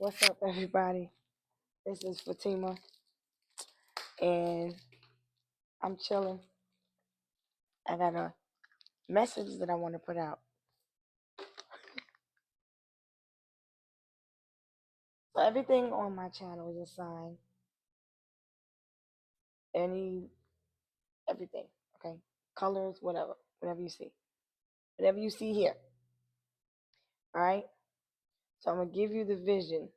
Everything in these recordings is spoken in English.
What's up, everybody? This is Fatima, and I'm chilling. I got a message that I want to put out. So everything on my channel is a sign. Everything, okay? Colors, whatever you see. Whatever you see here, all right? So I'm going to give you the vision,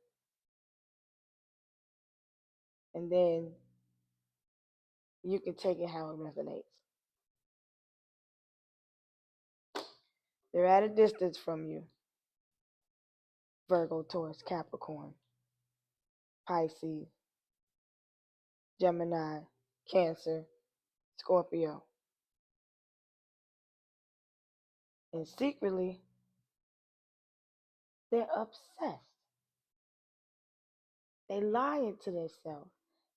and then you can take it how it resonates. They're at a distance from you. Virgo, Taurus, Capricorn, Pisces, Gemini, Cancer, Scorpio. And secretly, they're obsessed. They lie to themselves,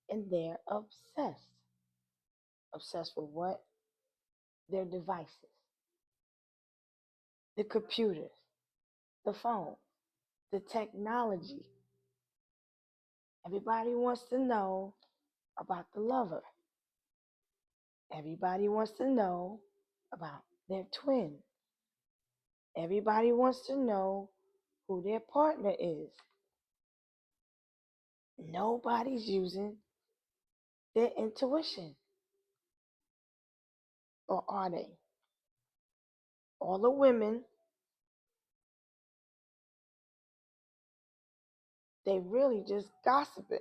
and they're obsessed. Obsessed with what? Their devices, the computers, the phone, the technology. Everybody wants to know about the lover. Everybody wants to know about their twin. Everybody wants to know who their partner is. Nobody's using their intuition. Or are they? All the women, they really just gossiping.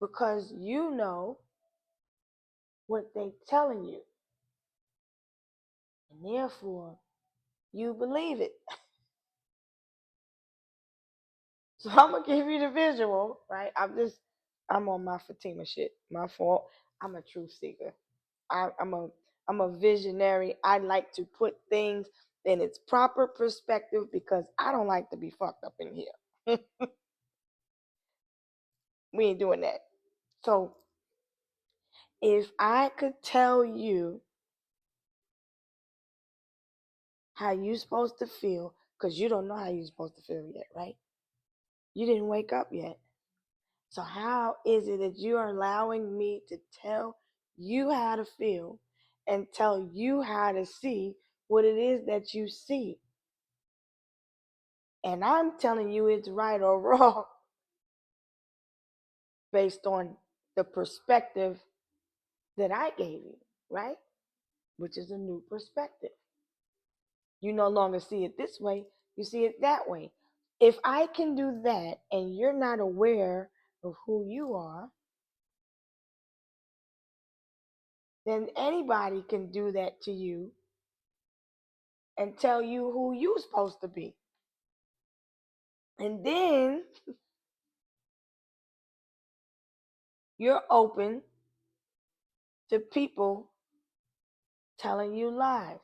Because you know what they telling you. And therefore, you believe it. So I'm going to give you the visual, right? I'm on my Fatima shit. My fault. I'm a truth seeker. I'm a visionary. I like to put things in its proper perspective because I don't like to be fucked up in here. We ain't doing that. So if I could tell you how you supposed to feel, because you don't know how you're supposed to feel yet, right? You didn't wake up yet. So how is it that you are allowing me to tell you how to feel and tell you how to see what it is that you see? And I'm telling you it's right or wrong based on the perspective that I gave you, right? Which is a new perspective. You no longer see it this way, you see it that way. If I can do that and you're not aware of who you are, then anybody can do that to you and tell you who you're supposed to be. And then you're open to people telling you lies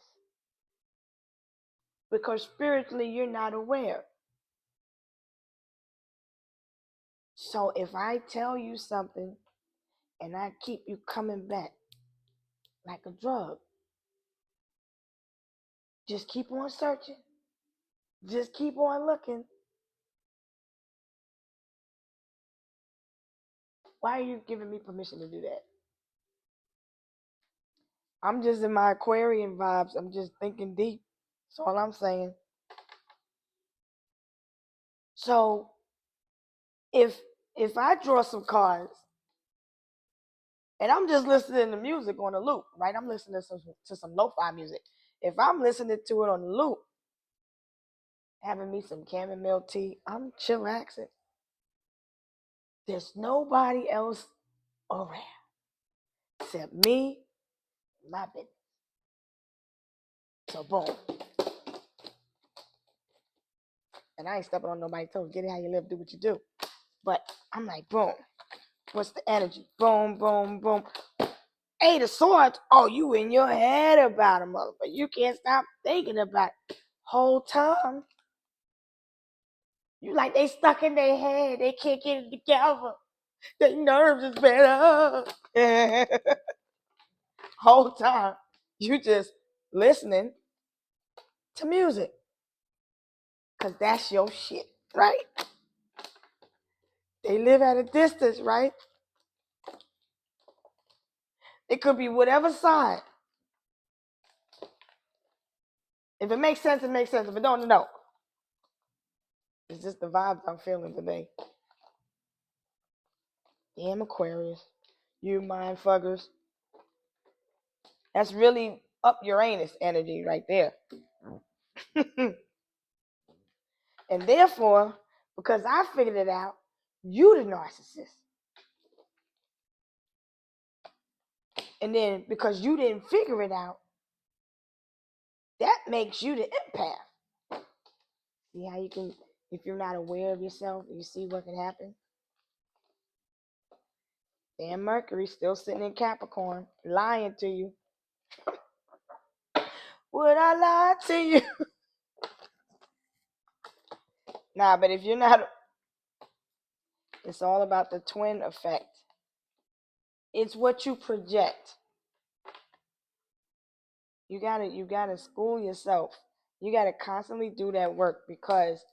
because spiritually you're not aware. So if I tell you something and I keep you coming back like a drug, just keep on searching, just keep on looking. Why are you giving me permission to do that? I'm just in my Aquarian vibes. I'm just thinking deep. That's all I'm saying. So if I draw some cards and I'm just listening to music on a loop, right? I'm listening to some lo-fi music. If I'm listening to it on the loop, having me some chamomile tea, I'm chillaxing. There's nobody else around except me, my business. So boom. And I ain't stepping on nobody's toes. Get it how you live, do what you do. But I'm like, boom. What's the energy? Boom, boom, boom. Eight of Swords. Oh, you in your head about a motherfucker. You can't stop thinking about it. Whole time. You like they stuck in their head. They can't get it together. Their nerves is better. Whole time. You just listening to music. because that's your shit, right? They live at a distance, right? It could be whatever sign. If it makes sense, it makes sense. If it don't, no. It's just the vibes I'm feeling today. Damn Aquarius. You mind fuckers. That's really up Uranus energy right there. And therefore, because I figured it out, you the narcissist. And then because you didn't figure it out, that makes you the empath. See how you can, if you're not aware of yourself, you see what can happen? Damn Mercury still sitting in Capricorn, lying to you. Would I lie to you? Nah, but if you're not, it's all about the twin effect. It's what you project. You gotta school yourself. You gotta constantly do that work, because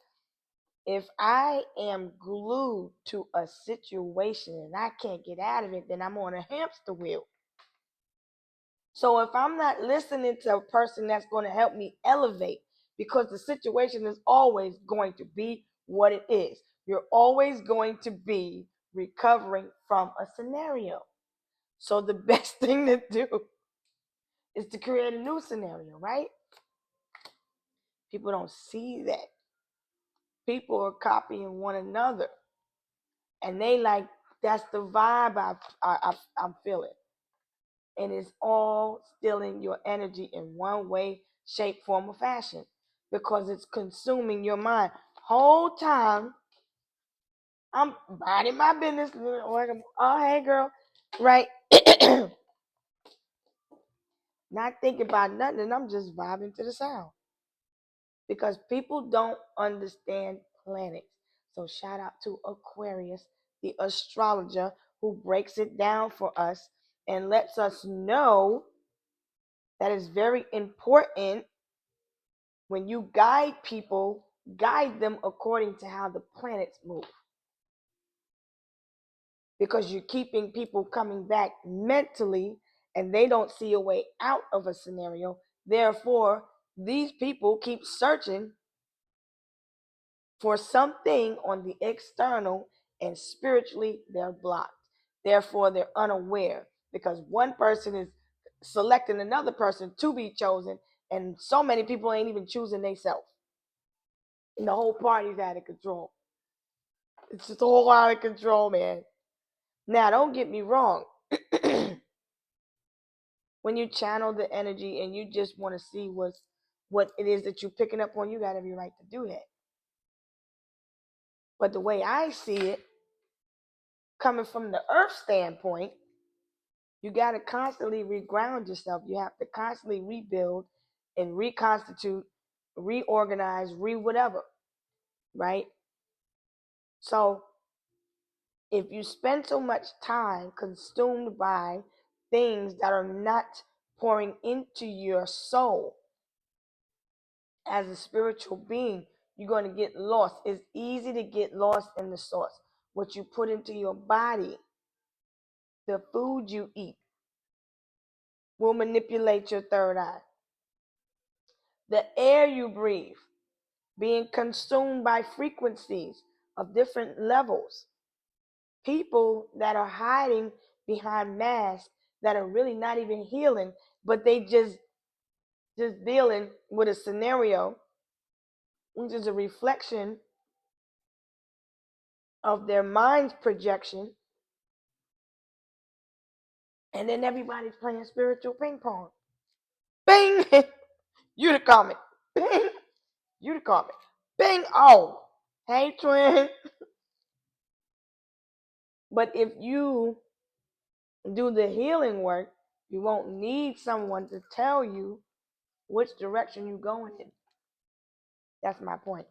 if I am glued to a situation and I can't get out of it, then I'm on a hamster wheel. So if I'm not listening to a person that's going to help me elevate, because the situation is always going to be what it is. You're always going to be recovering from a scenario. So the best thing to do is to create a new scenario, right? People don't see that. People are copying one another. And they like, that's the vibe I'm feeling. And it's all stealing your energy in one way, shape, form, or fashion, because it's consuming your mind. Whole time, I'm minding my business. Oh, hey, girl. Right? Not thinking about nothing, and I'm just vibing to the sound. Because people don't understand planets. So shout out to Aquarius, the astrologer, who breaks it down for us and lets us know that it's very important when you guide people, guide them according to how the planets move. Because you're keeping people coming back mentally and they don't see a way out of a scenario. Therefore, these people keep searching for something on the external, and spiritually they're blocked. Therefore, they're unaware, because one person is selecting another person to be chosen, and so many people ain't even choosing themselves. And the whole party's out of control. It's just all out of control, man. Now, don't get me wrong. When you channel the energy and you just want to see what it is that you're picking up on, you got every right to do that. But the way I see it, coming from the earth standpoint, you got to constantly reground yourself. You have to constantly rebuild and reconstitute, reorganize, whatever, right? So if you spend so much time consumed by things that are not pouring into your soul as a spiritual being, you're going to get lost. It's easy to get lost in the source. What you put into your body, the food you eat, will manipulate your third eye. The air you breathe, being consumed by frequencies of different levels. People that are hiding behind masks that are really not even healing, but they just dealing with a scenario which is a reflection of their mind's projection. And then everybody's playing spiritual ping pong. Bing! You the comic. Bing! You the comic. Bing! Oh! Hey, twin. But if you do the healing work, you won't need someone to tell you which direction you're going in. That's my point.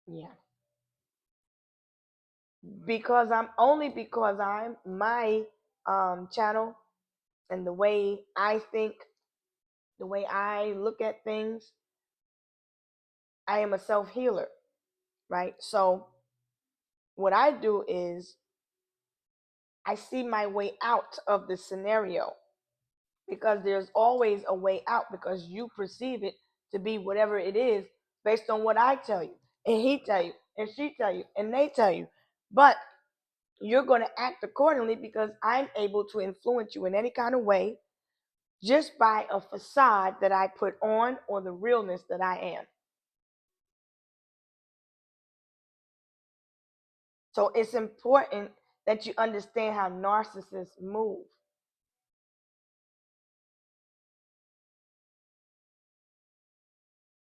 Yeah. Because I'm my channel and the way I think, the way I look at things, I am a self-healer, right? So what I do is I see my way out of the scenario, because there's always a way out, because you perceive it to be whatever it is based on what I tell you, and he tell you, and she tell you, and they tell you. But you're going to act accordingly, because I'm able to influence you in any kind of way just by a facade that I put on, or the realness that I am. So it's important that you understand how narcissists move.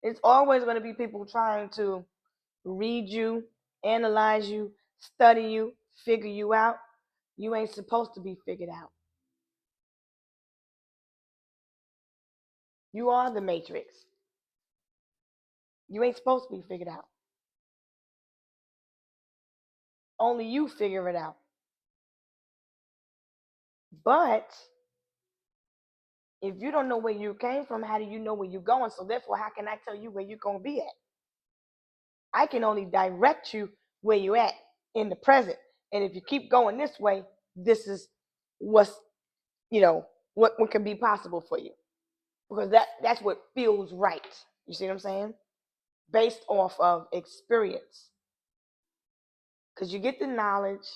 It's always going to be people trying to read you, analyze you, study you, figure you out. You ain't supposed to be figured out. You are the matrix. You ain't supposed to be figured out. Only you figure it out. But if you don't know where you came from, how do you know where you're going? So therefore, how can I tell you where you're going to be at? I can only direct you where you're at in the present. And if you keep going this way, this is what's, what can be possible for you. Because that's what feels right. You see what I'm saying? Based off of experience. Because you get the knowledge,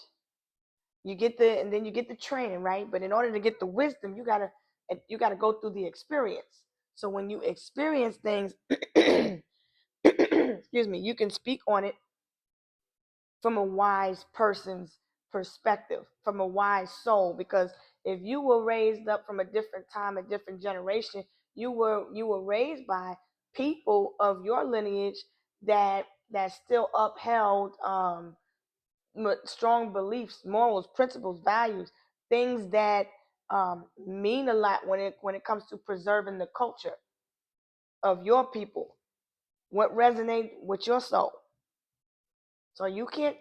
and then you get the training, right? But in order to get the wisdom, you gotta go through the experience. So when you experience things, excuse me, you can speak on it from a wise person's perspective, from a wise soul. Because if you were raised up from a different time, a different generation, you were raised by people of your lineage that still upheld strong beliefs, morals, principles, values, things that mean a lot when it comes to preserving the culture of your people, what resonates with your soul. So you can't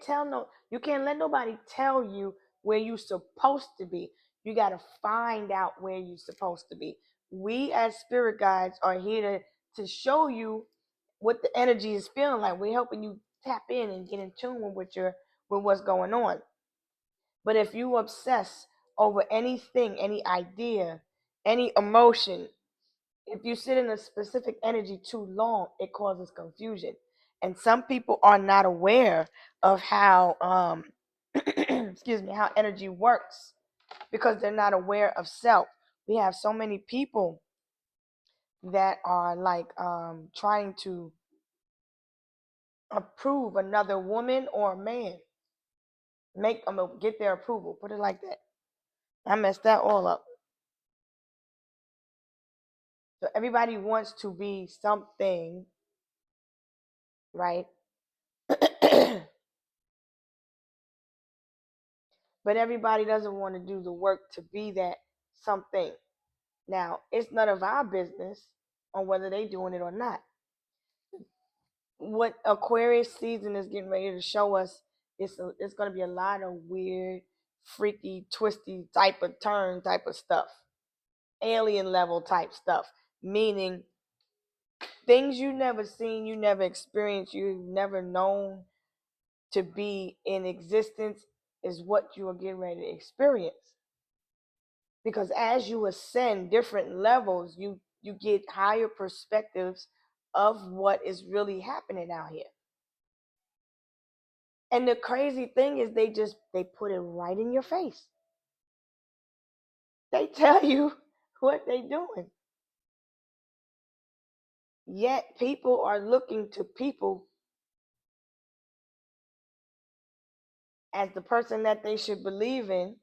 let nobody tell you where you're supposed to be. You got to find out where you're supposed to be. We as spirit guides are here to show you what the energy is feeling like. We're helping you tap in and get in tune with what's going on. But if you obsess over anything, any idea, any emotion, if you sit in a specific energy too long, it causes confusion. And some people are not aware of how excuse me, how energy works, because they're not aware of self. We have so many people that are like trying to approve another woman or man, make them get their approval. Put it like that. I messed that all up. So everybody wants to be something, right? But everybody doesn't want to do the work to be that something. Now, it's none of our business on whether they doing it or not. What Aquarius season is getting ready to show us is it's going to be a lot of weird, freaky, twisty type of turn type of stuff, alien level type stuff, meaning things you never seen, you never experienced, you've never known to be in existence is what you are getting ready to experience. Because as you ascend different levels, you get higher perspectives of what is really happening out here. And the crazy thing is they put it right in your face. They tell you what they doing. Yet people are looking to people as the person that they should believe in,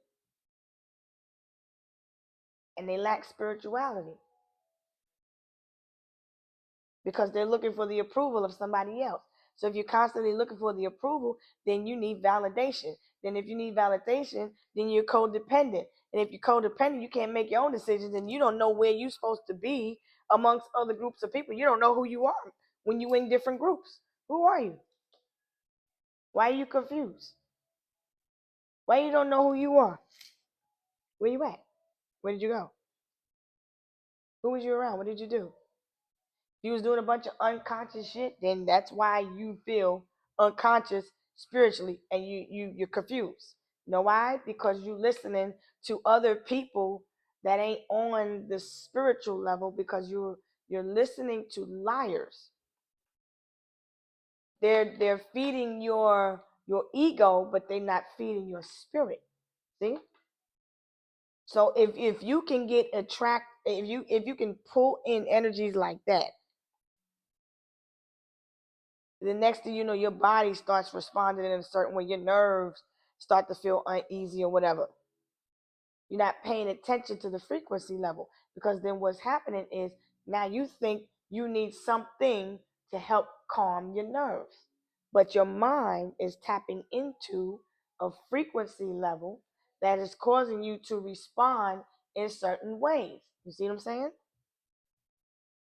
and they lack spirituality because they're looking for the approval of somebody else. So if you're constantly looking for the approval, then you need validation. Then if you need validation, then you're codependent. And if you're codependent, you can't make your own decisions, and you don't know where you're supposed to be amongst other groups of people. You don't know who you are when you're in different groups. Who are you? Why are you confused? Why you don't know who you are? Where you at? Where did you go? Who was you around? What did you do? you was doing a bunch of unconscious shit, then that's why you feel unconscious spiritually and you're confused. You know why? Because you listening to other people that ain't on the spiritual level, because you're listening to liars. They're feeding your ego, but they're not feeding your spirit. See? So if you can if you can pull in energies like that, the next thing you know, your body starts responding in a certain way. Your nerves start to feel uneasy or whatever. You're not paying attention to the frequency level, because then what's happening is now you think you need something to help calm your nerves. But your mind is tapping into a frequency level that is causing you to respond in certain ways. You see what I'm saying?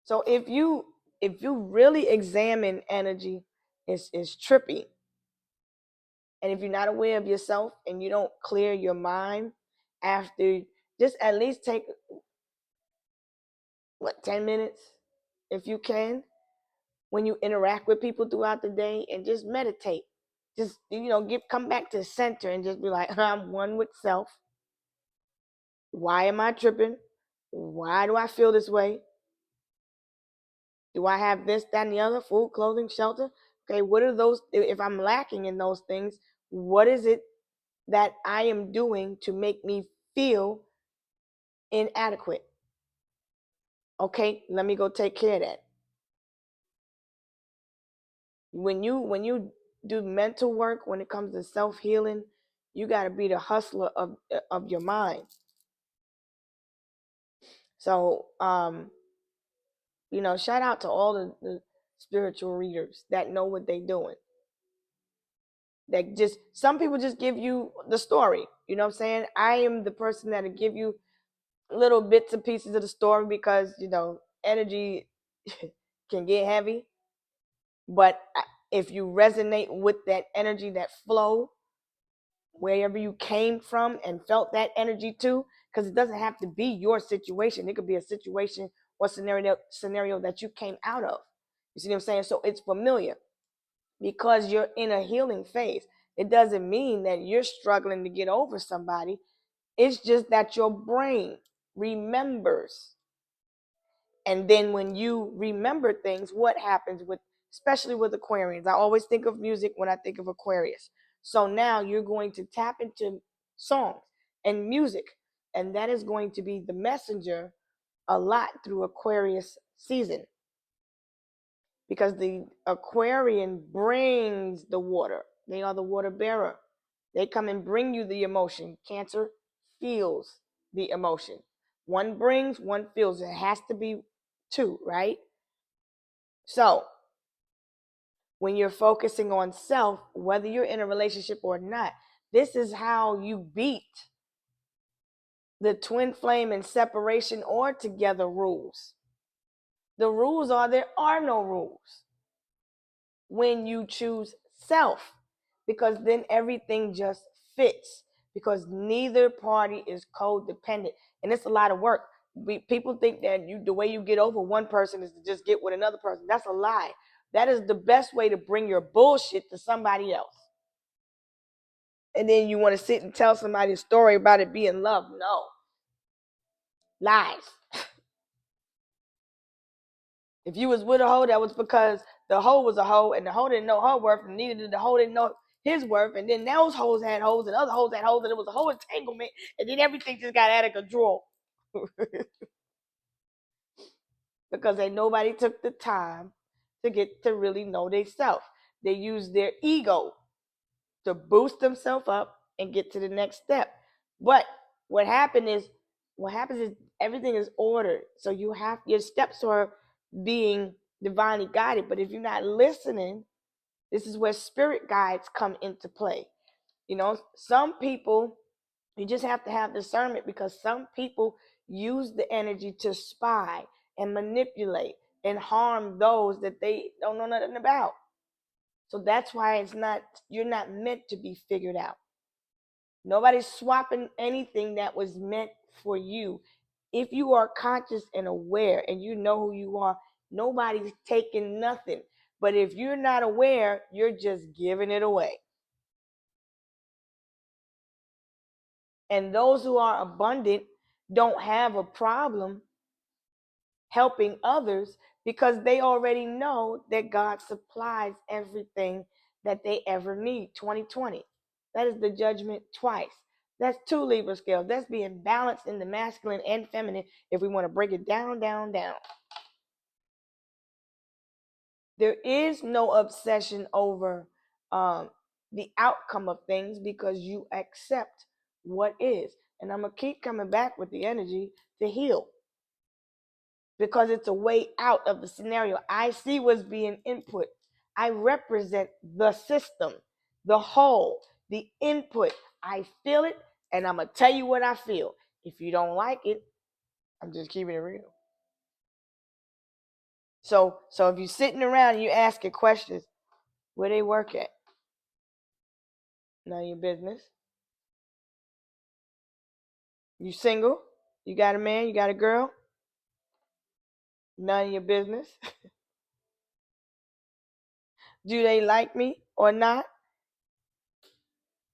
So if you really examine energy, it's trippy. And if you're not aware of yourself and you don't clear your mind after, just at least take 10 minutes if you can, when you interact with people throughout the day, and just meditate. Just come back to center and just be like, I'm one with self. Why am I tripping? Why do I feel this way? Do I have this, that, and the other? Food, clothing, shelter? Okay, what are those? If I'm lacking in those things, what is it that I am doing to make me feel inadequate? Okay, let me go take care of that. When you do mental work, when it comes to self-healing, you got to be the hustler of your mind. So shout out to all the spiritual readers that know what they're doing. That just, some people just give you the story. You know what I'm saying? I am the person that'll give you little bits and pieces of the story, because energy can get heavy. But if you resonate with that energy, that flow, wherever you came from and felt that energy too, because it doesn't have to be your situation. It could be a situation or scenario that you came out of. You see what I'm saying? So it's familiar because you're in a healing phase. It doesn't mean that you're struggling to get over somebody. It's just that your brain remembers. And then when you remember things, what happens with, especially with Aquarians? I always think of music when I think of Aquarius. So now you're going to tap into songs and music, and that is going to be the messenger a lot through Aquarius season, because the Aquarian brings the water. They are the water bearer. They come and bring you the emotion. Cancer feels the emotion. One brings, one feels. It has to be two, right? So when you're focusing on self, whether you're in a relationship or not, this is how you beat the twin flame and separation or together rules. The rules are, there are no rules when you choose self, because then everything just fits, because neither party is codependent. And it's a lot of work. People think that the way you get over one person is to just get with another person. That's a lie. That is the best way to bring your bullshit to somebody else. And then you want to sit and tell somebody a story about it being love. No. Lies. If you was with a hoe, that was because the hoe was a hoe, and the hoe didn't know her worth, and neither did the hoe didn't know his worth. And then those hoes had hoes, and other hoes had hoes, and it was a whole entanglement, and then everything just got out of control. Because nobody took the time to get to really know themselves. They used their ego to boost themselves up and get to the next step. But what happens is everything is ordered. So your steps are being divinely guided. But if you're not listening, this is where spirit guides come into play. Some people, you just have to have discernment, because some people use the energy to spy and manipulate and harm those that they don't know nothing about. So that's why you're not meant to be figured out. Nobody's swapping anything that was meant for you. If you are conscious and aware and you know who you are, Nobody's taking nothing. But if you're not aware, you're just giving it away. And those who are abundant don't have a problem helping others because they already know that God supplies everything that they ever need. 2020. That is the judgment twice. That's two Libra scales. That's being balanced in the masculine and feminine if we want to break it down, down, down. There is no obsession over the outcome of things because you accept what is. And I'm going to keep coming back with the energy to heal because it's a way out of the scenario. I see what's being input. I represent the system, the whole, the input. I feel it, and I'm going to tell you what I feel. If you don't like it, I'm just keeping it real. So if you're sitting around and you asking questions, where they work at? None of your business. You single? You got a man? You got a girl? None of your business. Do they like me or not?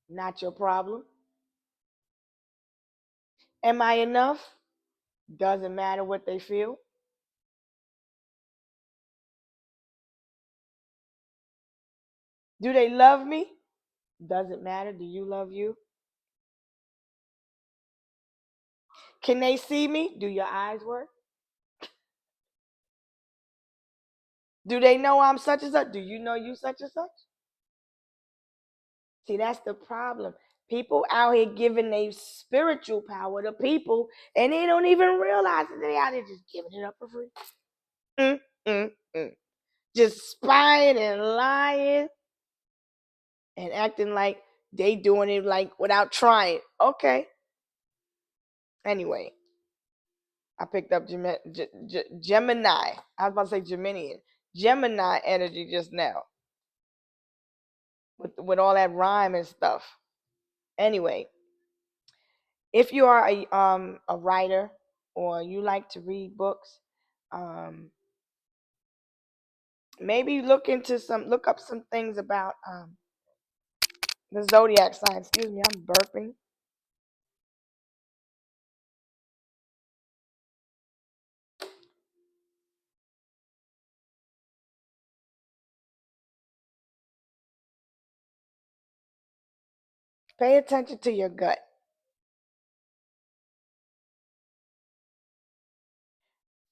Not your problem. Am I enough? Doesn't matter what they feel. Do they love me? Doesn't matter. Do you love you? Can they see me? Do your eyes work? Do they know I'm such and such? Do you know you such and such? See, that's the problem. People out here giving their spiritual power to people, and they don't even realize that they out here just giving it up for free. Mm, mm, mm. Just spying and lying and acting like they doing it like without trying. Okay. Anyway, I picked up Gemini. I was about to say Geminian. Gemini energy just now with all that rhyme and stuff. Anyway, if you are a writer or you like to read books, um, maybe look up some things about the zodiac sign. Excuse me, I'm burping. Pay attention to your gut.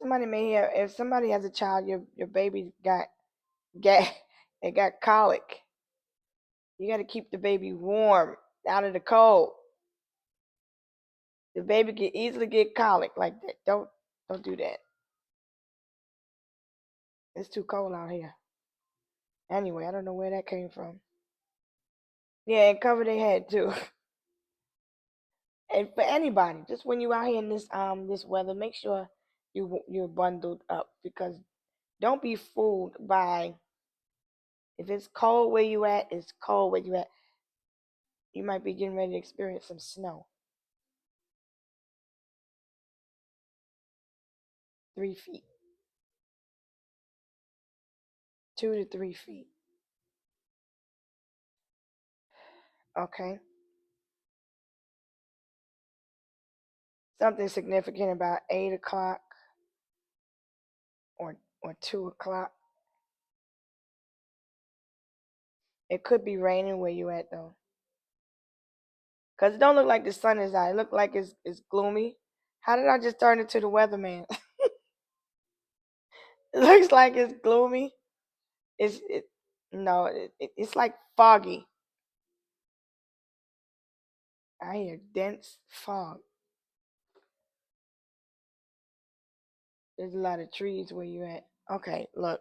Somebody may hear if somebody has a child, your baby get it got colic. You got to keep the baby warm out of the cold. The baby can easily get colic like that. Don't do that. It's too cold out here. Anyway, I don't know where that came from. Yeah, and cover their head too. And for anybody, just when you out here in this weather, make sure you're bundled up because don't be fooled by if it's cold where you at, it's cold where you at. You might be getting ready to experience some snow. 3 feet, 2 to 3 feet. Okay. Something significant about 8 o'clock or 2 o'clock. It could be raining where you at though. Cause it don't look like the sun is out. It look like it's gloomy. How did I just turn into the weatherman? It looks like it's gloomy. It's it no, it's like foggy. I hear dense fog. There's a lot of trees where you at. Okay, look.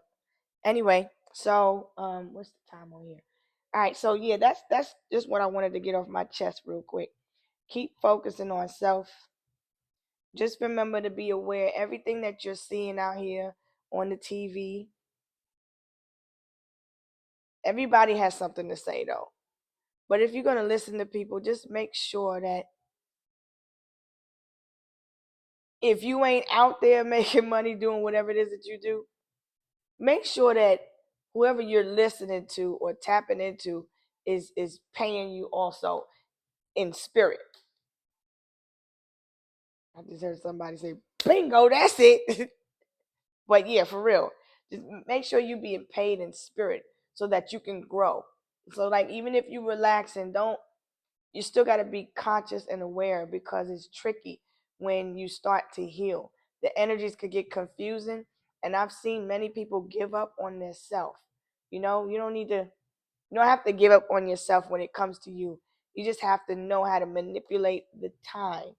Anyway, so what's the time on here? All right, so yeah, that's just what I wanted to get off my chest real quick. Keep focusing on self. Just remember to be aware everything that you're seeing out here on the TV. Everybody has something to say though. But if you're gonna listen to people, just make sure that if you ain't out there making money doing whatever it is that you do, make sure that whoever you're listening to or tapping into is paying you also in spirit. I just heard somebody say, bingo, that's it. But yeah, for real. Just make sure you're being paid in spirit so that you can grow. So like even if you relax and don't, you still got to be conscious and aware because it's tricky when you start to heal. The energies could get confusing, and I've seen many people give up on their self. You don't need to, you don't have to give up on yourself when it comes to you. You just have to know how to manipulate the time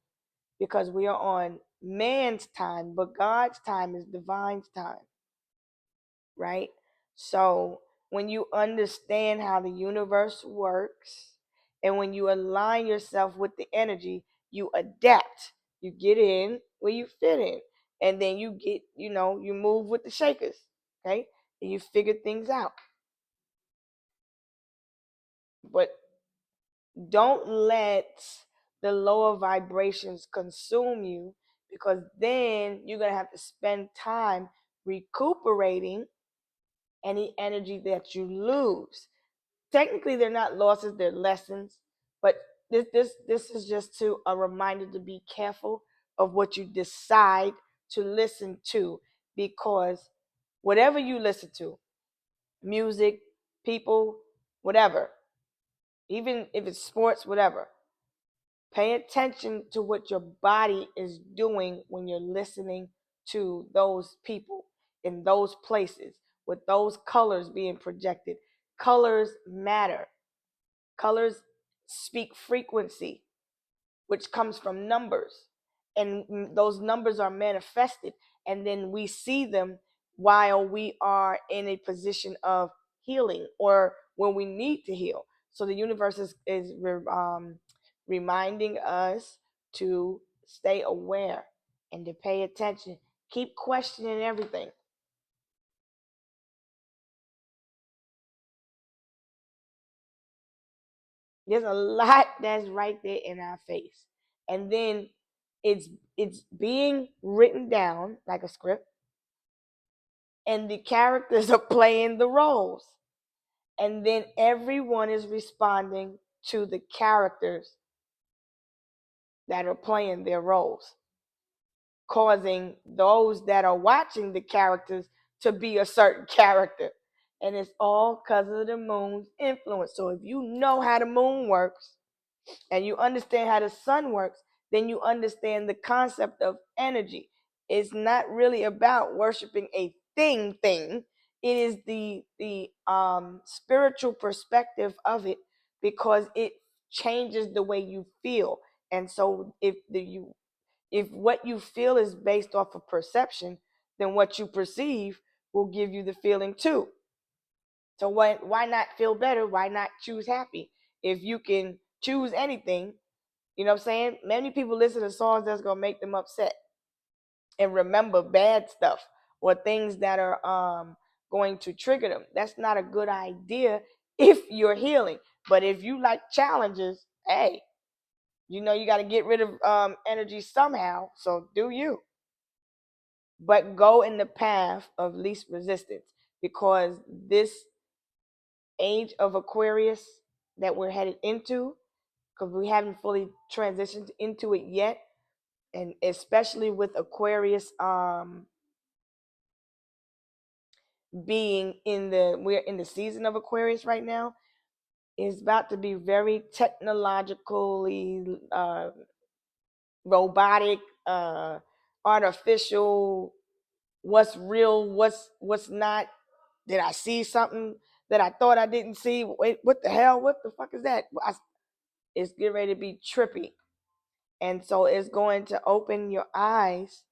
because we are on man's time, but God's time is divine's time, right? So when you understand how the universe works and when you align yourself with the energy, you adapt. You get in where you fit in. And then you get, you move with the shakers, okay? And you figure things out. But don't let the lower vibrations consume you because then you're going to have to spend time recuperating any energy that you lose. Technically, they're not losses, they're lessons, but this is just to a reminder to be careful of what you decide to listen to because whatever you listen to, music, people, whatever, even if it's sports, whatever, pay attention to what your body is doing when you're listening to those people in those places with those colors being projected. Colors matter. Colors speak frequency, which comes from numbers. And those numbers are manifested. And then we see them while we are in a position of healing or when we need to heal. So the universe is reminding us to stay aware and to pay attention. Keep questioning everything. There's a lot that's right there in our face. And then it's it's being written down like a script and the characters are playing the roles. And then everyone is responding to the characters that are playing their roles, causing those that are watching the characters to be a certain character. And it's all because of the moon's influence. So if you know how the moon works, and you understand how the sun works, then you understand the concept of energy. It's not really about worshiping a thing. It is the spiritual perspective of it because it changes the way you feel. And so if what you feel is based off of perception, then what you perceive will give you the feeling too. So why not feel better? Why not choose happy? If you can choose anything, you know what I'm saying? Many people listen to songs that's gonna make them upset and remember bad stuff or things that are going to trigger them. That's not a good idea if you're healing. But if you like challenges, hey, you got to get rid of energy somehow. So do you. But go in the path of least resistance because this age of Aquarius that we're headed into, because we haven't fully transitioned into it yet, and especially with Aquarius being we're in the season of Aquarius right now, is about to be very technologically robotic, artificial, what's real, what's not. Did I see something that I thought I didn't see? Wait, what the hell? What the fuck is that? It's getting ready to be trippy. And so it's going to open your eyes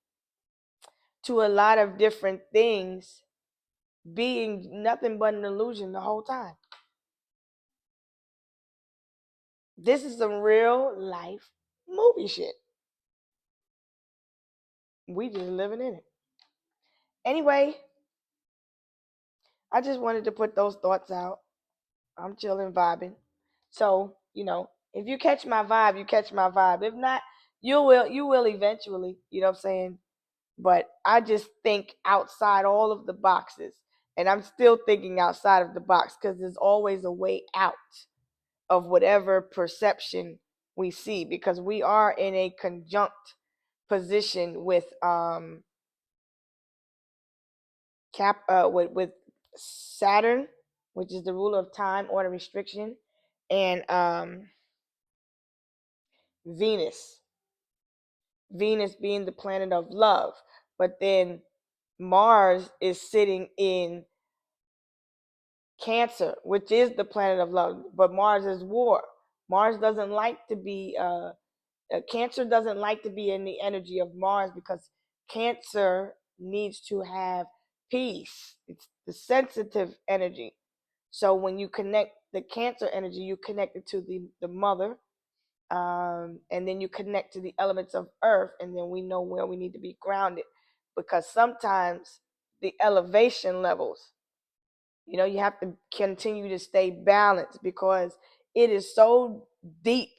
to a lot of different things being nothing but an illusion the whole time. This is some real life movie shit. We just living in it. Anyway, I just wanted to put those thoughts out. I'm chilling, vibing. So, if you catch my vibe, you catch my vibe. If not, you will eventually, you know what I'm saying? But I just think outside all of the boxes. And I'm still thinking outside of the box because there's always a way out of whatever perception we see, because we are in a conjunct position with with Saturn, which is the ruler of time, order, restriction, and Venus. Venus being the planet of love, but then Mars is sitting in Cancer, which is the planet of love, but Mars is war. Mars doesn't like to be Cancer doesn't like to be in the energy of Mars, because Cancer needs to have peace. It's the sensitive energy. So when you connect the Cancer energy, you connect it to the mother, and then you connect to the elements of earth, and then we know where we need to be grounded, because sometimes the elevation levels, you have to continue to stay balanced, because it is so deep.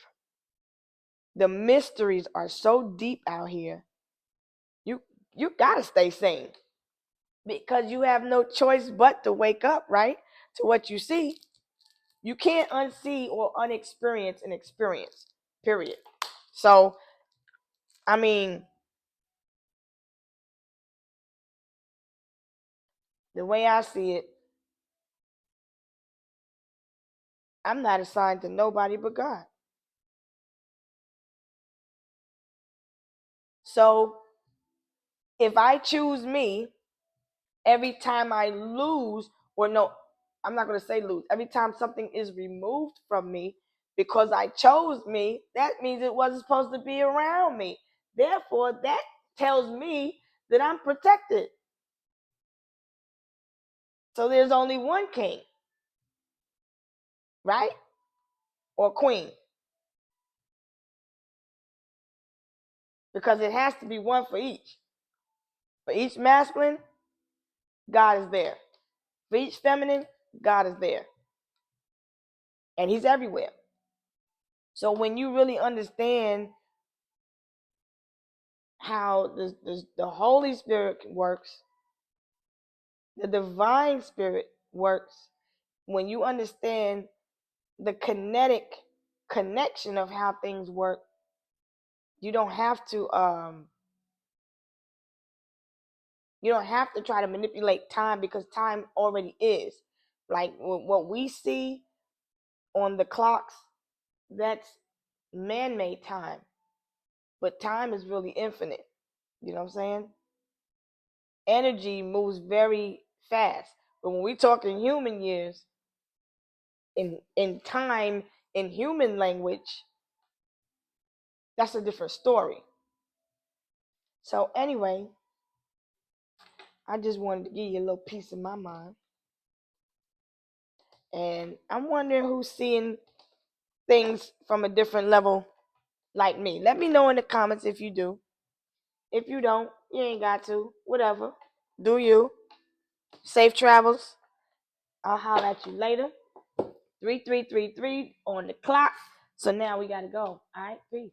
The mysteries are so deep out here. You gotta stay sane, because you have no choice but to wake up, right, to what you see. You can't unsee or unexperience an experience, period. So, I mean, the way I see it, I'm not assigned to nobody but God. So, if I choose me, every time I lose, or no, I'm not going to say lose, every time something is removed from me because I chose me, that means it wasn't supposed to be around me. Therefore, that tells me that I'm protected. So there's only one king, right? Or queen. Because it has to be one for each. For each masculine, God is there. For each feminine, God is there. And he's everywhere. So when you really understand how the Holy Spirit works, the divine spirit works, when you understand the kinetic connection of how things work, you don't have to try to manipulate time, because time already is. Like what we see on the clocks, that's man-made time. But time is really infinite. You know what I'm saying? Energy moves very fast. But when we talk in human years, in time, in human language, that's a different story. So anyway, I just wanted to give you a little piece of my mind. And I'm wondering who's seeing things from a different level like me. Let me know in the comments if you do. If you don't, you ain't got to. Whatever. Do you. Safe travels. I'll holler at you later. 3333 on the clock. So now we got to go. All right, peace.